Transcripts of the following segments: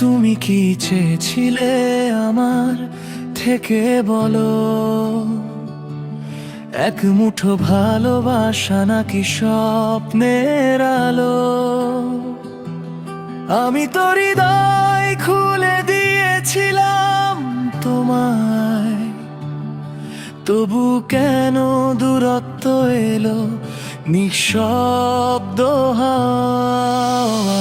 তুমি কি চেয়েছিলে আমার থেকে বলো? এক মুঠো ভালোবাসা নাকি স্বপ্নের আলো? আমি তো হৃদয় খুলে দিয়েছিলাম তোমায়, তবু কেন দূরত্ব এলো নিঃশব্দ হাওয়া?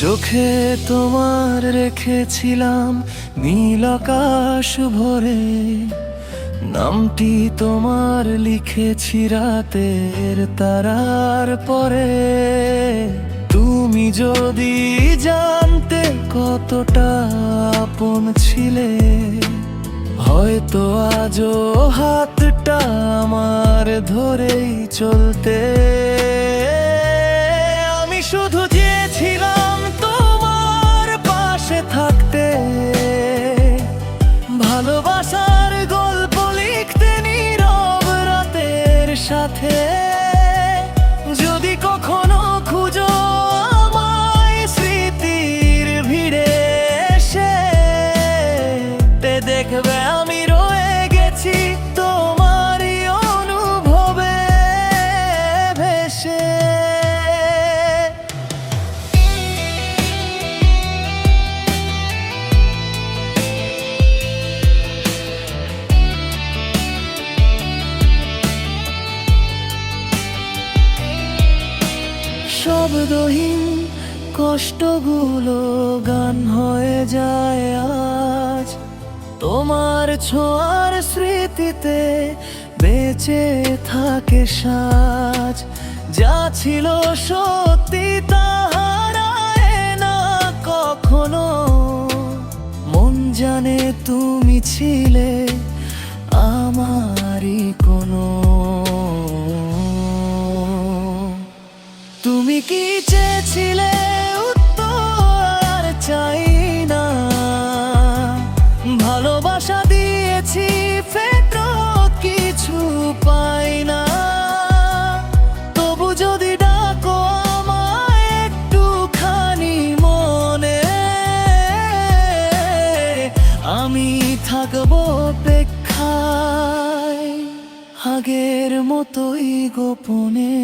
চোখে তোমার রেখেছিলাম নীল আকাশ ভরে, নামটি তোমার লিখেছি রাতের তারার পরে। তুমি যদি জানতে কতটা আপন ছিলে, হয়তো আজও হাতটা আমার ধরেই চলতে। আমি শুধু চেয়েছিলাম তোমার পাশে থাকতে, ভালোবাসার গল্প লিখতে নীরব রাতের সাথে। যদি কখনো খুঁজো আমায় স্মৃতির ভিড়ে এসে, দেখবে আমি রয়ে গেছি তোমারই অনুভবে ভেসে। শব্দহীন কষ্টগুলো গান হয়ে যায় আজ, তোমার ছোঁয়ার স্মৃতিতে বেঁচে থাকে সাজ। যা ছিল সত্যি তা হারায় না কখনো, মন জানে তুমি ছিলে আমারই কোনো। তুমি কি চেয়েছিলে উত্তর চাই না, ভালোবাসা দিয়েছি ফেরত কিছু পাই না। তবু যদি ডাকো আমায় একটুখানি মনে, আমি থাকবো অপেক্ষায় আগের মতোই গোপনে।